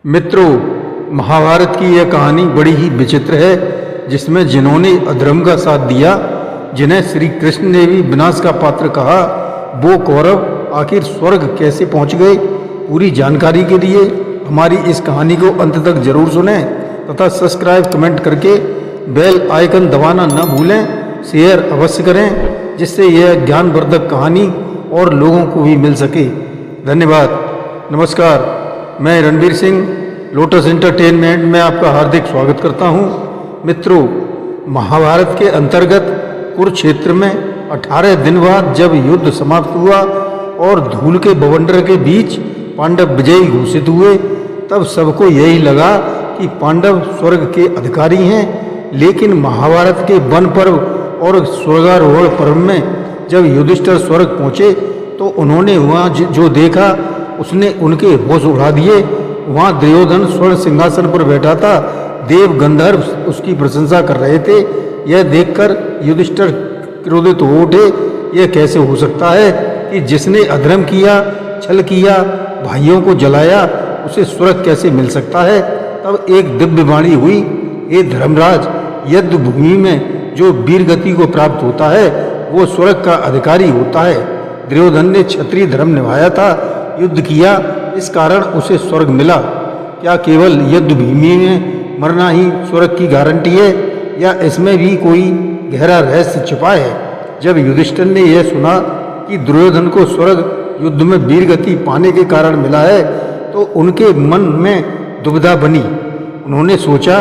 मित्रों, महाभारत की यह कहानी बड़ी ही विचित्र है, जिसमें जिन्होंने अधर्म का साथ दिया, जिन्हें श्री कृष्ण ने भी विनाश का पात्र कहा, वो कौरव आखिर स्वर्ग कैसे पहुंच गए। पूरी जानकारी के लिए हमारी इस कहानी को अंत तक जरूर सुनें तथा सब्सक्राइब कमेंट करके बेल आइकन दबाना न भूलें। शेयर अवश्य करें जिससे यह ज्ञानवर्धक कहानी और लोगों को भी मिल सके। धन्यवाद। नमस्कार, मैं रणबीर सिंह लोटस एंटरटेनमेंट में आपका हार्दिक स्वागत करता हूं। मित्रों, महाभारत के अंतर्गत कुरुक्षेत्र में 18 दिन बाद जब युद्ध समाप्त हुआ और धूल के बवंडर के बीच पांडव विजयी घोषित हुए, तब सबको यही लगा कि पांडव स्वर्ग के अधिकारी हैं। लेकिन महाभारत के वन पर्व और स्वर्गारोहण पर्व में जब युधिष्ठिर स्वर्ग पहुँचे तो उन्होंने वहाँ जो देखा उसने उनके होश उड़ा दिए। वहाँ दुर्योधन स्वर्ण सिंहासन पर बैठा था, देव गंधर्व उसकी प्रशंसा कर रहे थे। यह देखकर युधिष्ठिर क्रोधित हो उठे। यह कैसे हो सकता है कि जिसने अधर्म किया, छल किया, भाइयों को जलाया, उसे स्वर्ग कैसे मिल सकता है। तब एक दिव्य वाणी हुई, हे धर्मराज, युद्ध भूमि में जो वीर गति को प्राप्त होता है वो स्वर्ग का अधिकारी होता है। दुर्योधन ने क्षत्रिय धर्म निभाया था, युद्ध किया, इस कारण उसे स्वर्ग मिला। क्या केवल युद्ध भूमि में मरना ही स्वर्ग की गारंटी है, या इसमें भी कोई गहरा रहस्य छिपा है। जब युधिष्ठिर ने यह सुना कि दुर्योधन को स्वर्ग युद्ध में वीर गति पाने के कारण मिला है तो उनके मन में दुविधा बनी। उन्होंने सोचा,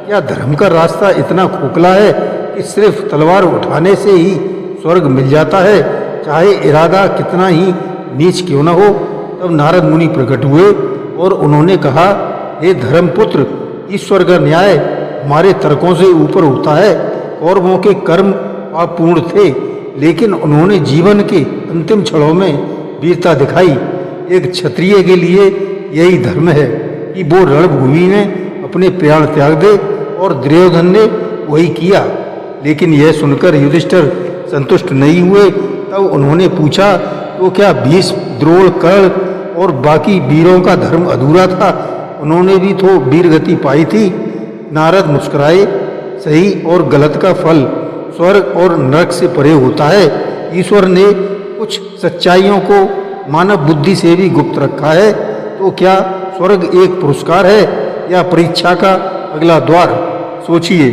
क्या धर्म का रास्ता इतना खोखला है कि सिर्फ तलवार उठाने से ही स्वर्ग मिल जाता है, चाहे इरादा कितना ही नीच क्यों न हो। तब नारद मुनि प्रकट हुए और उन्होंने कहा, हे धर्मपुत्र, ईश्वर का न्याय हमारे तर्कों से ऊपर होता है। कौरवों के कर्म अपूर्ण थे, लेकिन उन्होंने जीवन के अंतिम क्षणों में वीरता दिखाई। एक क्षत्रिय के लिए यही धर्म है कि वो रणभूमि में अपने प्राण त्याग दे, और दुर्योधन ने वही किया। लेकिन यह सुनकर युधिष्ठिर संतुष्ट नहीं हुए। तब उन्होंने पूछा, तो क्या भीष्म, द्रोण, कर्ण और बाकी वीरों का धर्म अधूरा था? उन्होंने भी तो वीर गति पाई थी। नारद मुस्कुराए, सही और गलत का फल स्वर्ग और नरक से परे होता है। ईश्वर ने कुछ सच्चाइयों को मानव बुद्धि से भी गुप्त रखा है। तो क्या स्वर्ग एक पुरस्कार है या परीक्षा का अगला द्वार? सोचिए।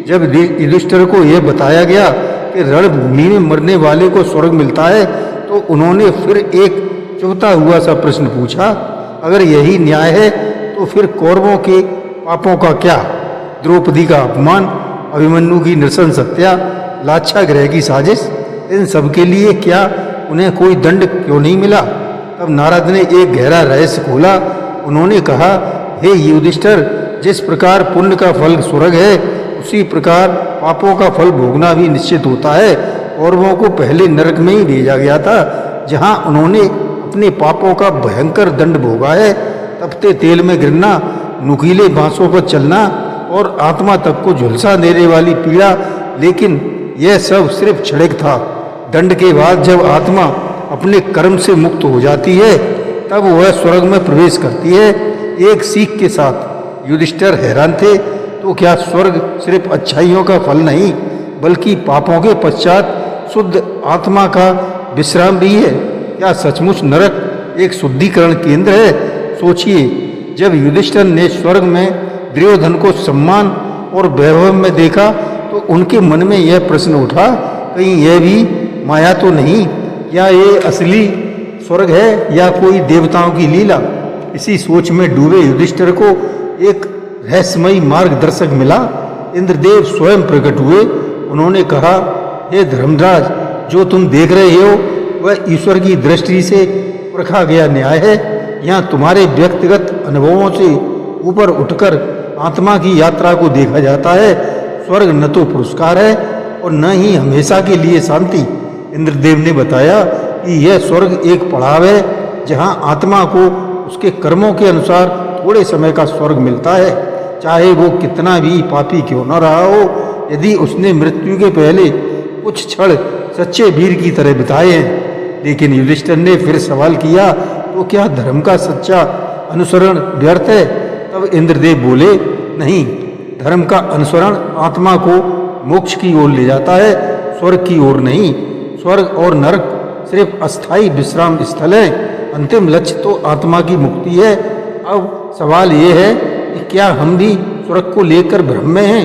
जब युधिष्ठिर को यह बताया गया कि रणभूमि में मरने वाले को स्वर्ग मिलता है तो उन्होंने फिर एक चुभता हुआ सा प्रश्न पूछा, अगर यही न्याय है तो फिर कौरवों के पापों का क्या? द्रौपदी का अपमान, अभिमन्यु की नृशंस हत्या, लाक्षागृह की साजिश, इन सब के लिए क्या उन्हें कोई दंड क्यों नहीं मिला? तब नारद ने एक गहरा रहस्य खोला। उन्होंने कहा, हे युधिष्ठिर, जिस प्रकार पुण्य का फल स्वर्ग है, उसी प्रकार पापों का फल भोगना भी निश्चित होता है। कौरवों को पहले नरक में ही भेजा गया था, जहां उन्होंने अपने पापों का भयंकर दंड भोगा है। तपते तेल में गिरना, नुकीले बांसों पर चलना और आत्मा तक को झुलसा देने वाली पीड़ा, लेकिन यह सब सिर्फ क्षणिक था। दंड के बाद जब आत्मा अपने कर्म से मुक्त हो जाती है तब वह स्वर्ग में प्रवेश करती है, एक सीख के साथ। युधिष्ठिर हैरान थे, तो क्या स्वर्ग सिर्फ अच्छाइयों का फल नहीं बल्कि पापों के पश्चात शुद्ध आत्मा का विश्राम भी है? क्या सचमुच नरक एक शुद्धिकरण केंद्र है? सोचिए। जब युधिष्ठिर ने स्वर्ग में दुर्योधन को सम्मान और वैभव में देखा तो उनके मन में यह प्रश्न उठा, कहीं यह भी माया तो नहीं? क्या ये असली स्वर्ग है या कोई देवताओं की लीला? इसी सोच में डूबे युधिष्ठिर को एक रहस्यमयी मार्गदर्शक मिला। इंद्रदेव स्वयं प्रकट हुए। उन्होंने कहा, हे धर्मराज, जो तुम देख रहे हो वह ईश्वर की दृष्टि से परखा गया न्याय है। यहाँ तुम्हारे व्यक्तिगत अनुभवों से ऊपर उठकर आत्मा की यात्रा को देखा जाता है। स्वर्ग न तो पुरस्कार है और न ही हमेशा के लिए शांति। इंद्रदेव ने बताया कि यह स्वर्ग एक पड़ाव है जहाँ आत्मा को उसके कर्मों के अनुसार थोड़े समय का स्वर्ग मिलता है, चाहे वो कितना भी पापी क्यों न रहा हो। यदि उसने मृत्यु के पहले कुछ क्षण सच्चे वीर की तरह बिताए हैं। लेकिन युधिष्ठिर ने फिर सवाल किया, तो क्या धर्म का सच्चा अनुसरण व्यर्थ है? तब इंद्रदेव बोले, नहीं, धर्म का अनुसरण आत्मा को मोक्ष की ओर ले जाता है, स्वर्ग की ओर नहीं। स्वर्ग और नरक सिर्फ अस्थाई विश्राम स्थल है, अंतिम लक्ष्य तो आत्मा की मुक्ति है। अब सवाल ये है कि क्या हम भी स्वर्ग को लेकर भ्रम में हैं?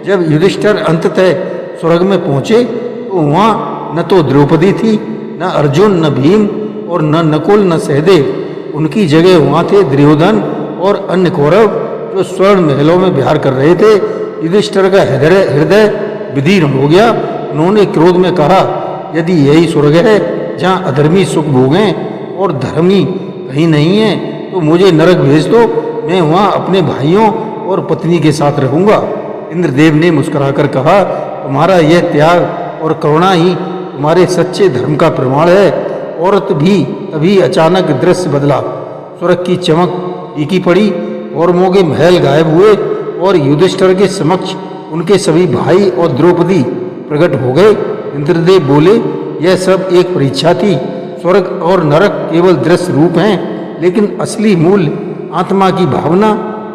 जब युधिष्ठिर अंततः स्वर्ग में पहुंचे तो वहाँ न तो द्रौपदी थी, न अर्जुन, न भीम और न नकुल, न सहदेव। उनकी जगह वहाँ थे दुर्योधन और अन्य कौरव, जो स्वर्ण महलों में विहार कर रहे थे। युधिष्ठिर का हृदय विदीर्ण हो गया। उन्होंने क्रोध में कहा, यदि यही स्वर्ग है जहाँ अधर्मी सुख भोगें और धर्मी कहीं नहीं है, तो मुझे नरक भेज दो, मैं वहाँ अपने भाइयों और पत्नी के साथ रहूँगा। इंद्रदेव ने मुस्कुराकर कहा, तुम्हारा यह त्याग और करुणा ही तुम्हारे सच्चे धर्म का प्रमाण है। औरत भी तभी अचानक दृश्य बदला। स्वर्ग की चमक फीकी पड़ी, कौरवों के महल गायब हुए और युधिष्ठिर के समक्ष उनके सभी भाई और द्रौपदी प्रकट हो गए। इंद्रदेव बोले, यह सब एक परीक्षा थी। स्वर्ग और नरक केवल दृश्य रूप हैं, लेकिन असली मूल्य आत्मा की भावना,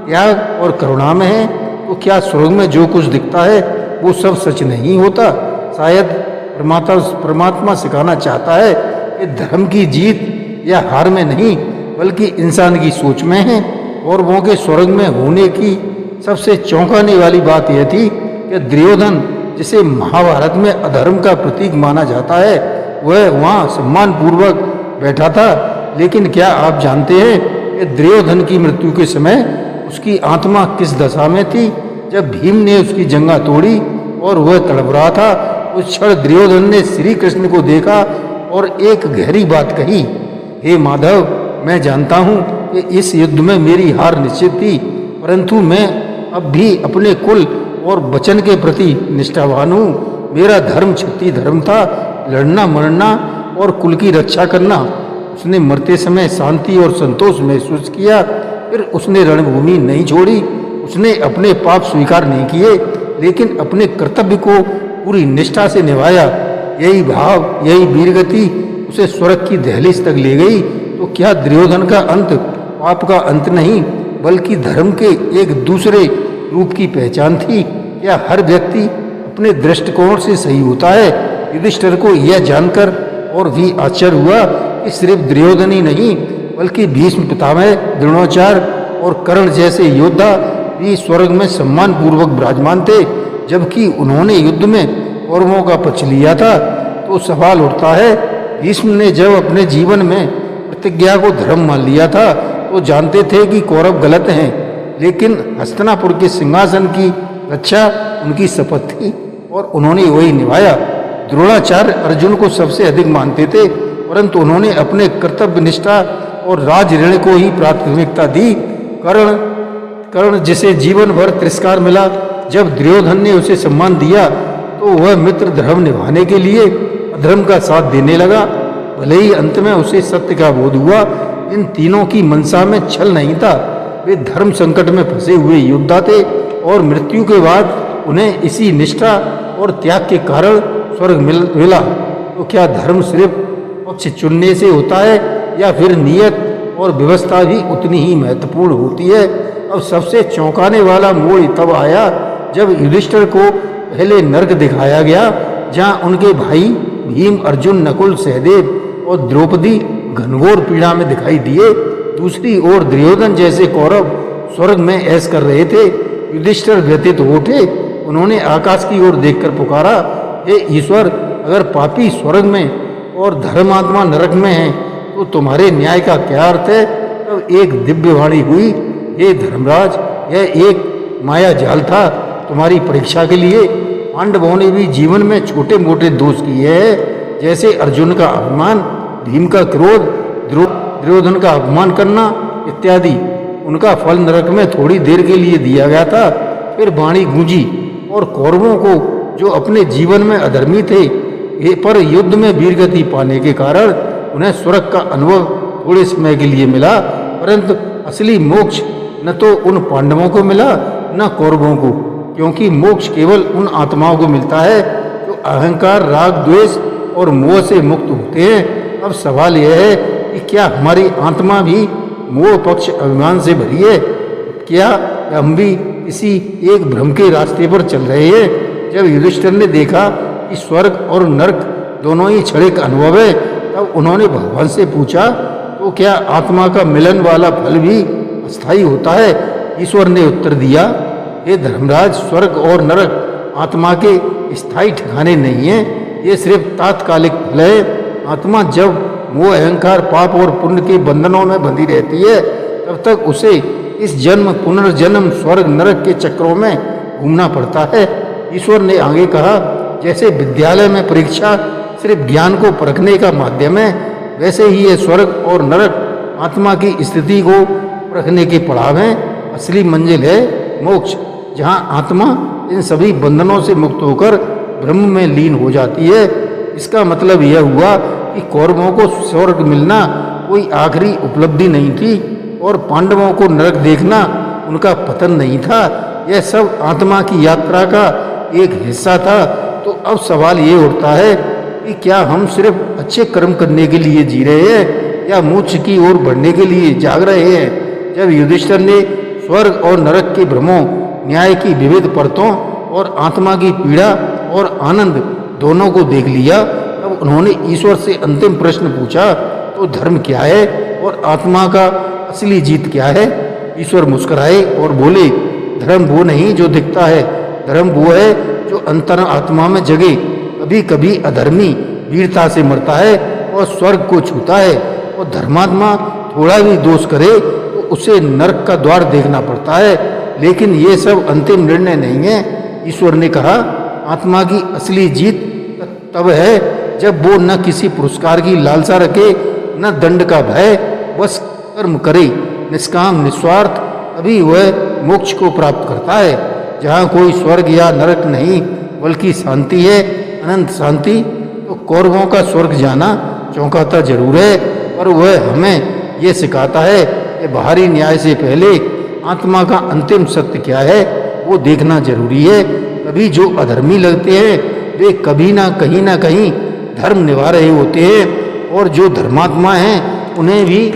त्याग और करुणा में है। तो क्या स्वर्ग में जो कुछ दिखता है वो सब सच नहीं होता? शायद परमात्मा सिखाना चाहता है कि धर्म की जीत या हार में नहीं, बल्कि इंसान की सोच में है। और वो के स्वर्ग में होने की सबसे चौंकाने वाली बात यह थी कि दुर्योधन, जिसे महाभारत में अधर्म का प्रतीक माना जाता है, वह वहाँ सम्मान पूर्वक बैठा था। लेकिन क्या आप जानते हैं कि दुर्योधन की मृत्यु के समय उसकी आत्मा किस दशा में थी? जब भीम ने उसकी जंगा तोड़ी और वह तड़प रहा था, उस क्षण दुर्योधन ने श्री कृष्ण को देखा और एक गहरी बात कही, हे माधव, मैं जानता हूँ कि इस युद्ध में मेरी हार निश्चित थी, परंतु मैं अब भी अपने कुल और वचन के प्रति निष्ठावान हूँ। मेरा धर्म क्षत्रिय धर्म था, लड़ना मरना और कुल की रक्षा करना। उसने मरते समय शांति और संतोष महसूस किया। फिर उसने रणभूमि नहीं छोड़ी, उसने अपने पाप स्वीकार नहीं किए, लेकिन अपने कर्तव्य को पूरी निष्ठा से निभाया। यही भाव, यही वीरगति उसे स्वर्ग की दहलीज तक ले गई। तो क्या दुर्योधन का अंत पाप का अंत नहीं, बल्कि धर्म के एक दूसरे रूप की पहचान थी? क्या हर व्यक्ति अपने दृष्टिकोण से सही होता है? युधिष्ठिर को यह जानकर और भी आश्चर्य हुआ कि सिर्फ दुर्योधन ही नहीं, बल्कि भीष्म पितामह, द्रोणाचार्य और कर्ण जैसे योद्धा भी स्वर्ग में सम्मान पूर्वक विराजमान थे। जबकि उन्होंने युद्ध में कौरवों का पक्ष लिया था। तो सवाल उठता है, भीष्म ने जब अपने जीवन में प्रतिज्ञा को धर्म मान लिया था तो जानते थे कि कौरव गलत हैं, लेकिन हस्तिनापुर के सिंहासन की रक्षा उनकी शपथ थी और उन्होंने वही निभाया। द्रोणाचार्य अर्जुन को सबसे अधिक मानते थे, परंतु उन्होंने अपने कर्तव्य निष्ठा और राज ऋण को ही प्राथमिकता दी। कर्ण जिसे जीवन भर तिरस्कार मिला, जब दुर्योधन ने उसे सम्मान दिया तो वह मित्र धर्म निभाने के लिए अधर्म का साथ देने लगा। भले ही अंत में उसे सत्य का बोध हुआ, इन तीनों की मनसा में छल नहीं था। वे धर्म संकट में फंसे हुए योद्धा थे और मृत्यु के बाद उन्हें इसी निष्ठा और त्याग के कारण स्वर्ग मिला। तो क्या धर्म सिर्फ पक्ष चुनने से होता है या फिर नियत और व्यवस्था भी उतनी ही महत्वपूर्ण होती है? अब सबसे चौंकाने वाला मोड़ तब आया जब युधिष्ठिर को पहले नर्क दिखाया गया, जहाँ उनके भाई भीम, अर्जुन, नकुल, सहदेव और द्रौपदी घनघोर पीड़ा में दिखाई दिए। दूसरी ओर दुर्योधन जैसे कौरव स्वर्ग में ऐश कर रहे थे। युधिष्ठिर व्यथित हो उठे। उन्होंने आकाश की ओर देखकर पुकारा, हे ईश्वर, अगर पापी स्वर्ग में और धर्मात्मा नरक में हैं, तो तुम्हारे न्याय का क्या अर्थ है? तब एक दिव्य वाणी हुई, हे धर्मराज, यह एक माया जाल था तुम्हारी परीक्षा के लिए। पांडवों ने भी जीवन में छोटे मोटे दोष किए हैं, जैसे अर्जुन का अपमान, भीम का क्रोध, दुर्योधन का अपमान करना इत्यादि। उनका फल नरक में थोड़ी देर के लिए दिया गया था। फिर वाणी गूंजी और कौरवों को, जो अपने जीवन में अधर्मी थे पर युद्ध में वीरगति पाने के कारण उन्हें स्वर्ग का अनुभव थोड़े समय के लिए मिला, परंतु असली मोक्ष न तो उन पांडवों को मिला न कौरवों को, क्योंकि मोक्ष केवल उन आत्माओं को मिलता है जो अहंकार, राग, द्वेष और मोह से मुक्त होते हैं। अब सवाल यह है कि क्या हमारी आत्मा भी मोह, पक्ष, अभिमान से भरी है? क्या हम भी इसी एक भ्रम के रास्ते पर चल रहे हैं? जब युधिष्ठिर ने देखा कि स्वर्ग और नरक दोनों ही क्षणिक अनुभव है, तब उन्होंने भगवान से पूछा, तो क्या आत्मा का मिलन वाला फल भी अस्थायी होता है? ईश्वर ने उत्तर दिया, हे धर्मराज, स्वर्ग और नरक आत्मा के स्थायी ठिकाने नहीं है, ये सिर्फ तात्कालिक फल है। आत्मा जब मोह, अहंकार, पाप और पुण्य के बंधनों में बंधी रहती है, तब तक उसे इस जन्म पुनर्जन्म स्वर्ग नरक के चक्रों में घूमना पड़ता है। ईश्वर ने आगे कहा, जैसे विद्यालय में परीक्षा सिर्फ ज्ञान को परखने का माध्यम है, वैसे ही ये स्वर्ग और नरक आत्मा की स्थिति को परखने के पड़ाव हैं। असली मंजिल है मोक्ष, जहाँ आत्मा इन सभी बंधनों से मुक्त होकर ब्रह्म में लीन हो जाती है। इसका मतलब यह हुआ कि कौरवों को स्वर्ग मिलना कोई आखिरी उपलब्धि नहीं थी और पांडवों को नरक देखना उनका पतन नहीं था। यह सब आत्मा की यात्रा का एक हिस्सा था। तो अब सवाल ये उठता है कि क्या हम सिर्फ अच्छे कर्म करने के लिए जी रहे हैं या मोक्ष की ओर बढ़ने के लिए जाग रहे हैं? जब युधिष्ठिर ने स्वर्ग और नरक के भ्रमों, न्याय की विविध परतों और आत्मा की पीड़ा और आनंद दोनों को देख लिया, तब उन्होंने ईश्वर से अंतिम प्रश्न पूछा, तो धर्म क्या है और आत्मा का असली जीत क्या है? ईश्वर मुस्कुराए और बोले, धर्म वो नहीं जो दिखता है, धर्म वो है जो अंतर आत्मा में जगे। कभी कभी अधर्मी वीरता से मरता है और स्वर्ग को छूता है, और धर्मात्मा थोड़ा भी दोष करे तो उसे नरक का द्वार देखना पड़ता है। लेकिन ये सब अंतिम निर्णय नहीं है। ईश्वर ने कहा, आत्मा की असली जीत तब है जब वो न किसी पुरस्कार की लालसा रखे, न दंड का भय, बस कर्म करे निष्काम निस्वार्थ, तभी वह मोक्ष को प्राप्त करता है, जहाँ कोई स्वर्ग या नरक नहीं बल्कि शांति है, अनंत शांति। तो कौरवों का स्वर्ग जाना चौंकाता जरूर है, पर वह हमें यह सिखाता है कि बाहरी न्याय से पहले आत्मा का अंतिम सत्य क्या है वो देखना जरूरी है। कभी जो अधर्मी लगते हैं वे कभी ना कहीं धर्म निभा रहे होते हैं, और जो धर्मात्मा हैं उन्हें भी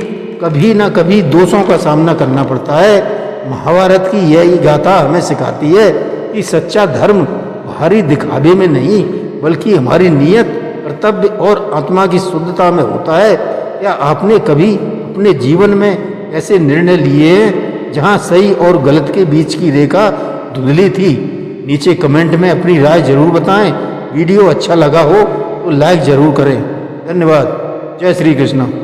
कभी ना कभी दोषों का सामना करना पड़ता है। महाभारत की यही गाथा हमें सिखाती है कि सच्चा धर्म बाहरी दिखावे में नहीं बल्कि हमारी नीयत, कर्तव्य और आत्मा की शुद्धता में होता है। क्या आपने कभी अपने जीवन में ऐसे निर्णय लिए हैं जहां सही और गलत के बीच की रेखा धुंधली थी? नीचे कमेंट में अपनी राय जरूर बताएं। वीडियो अच्छा लगा हो तो लाइक जरूर करें। धन्यवाद। जय श्री कृष्ण।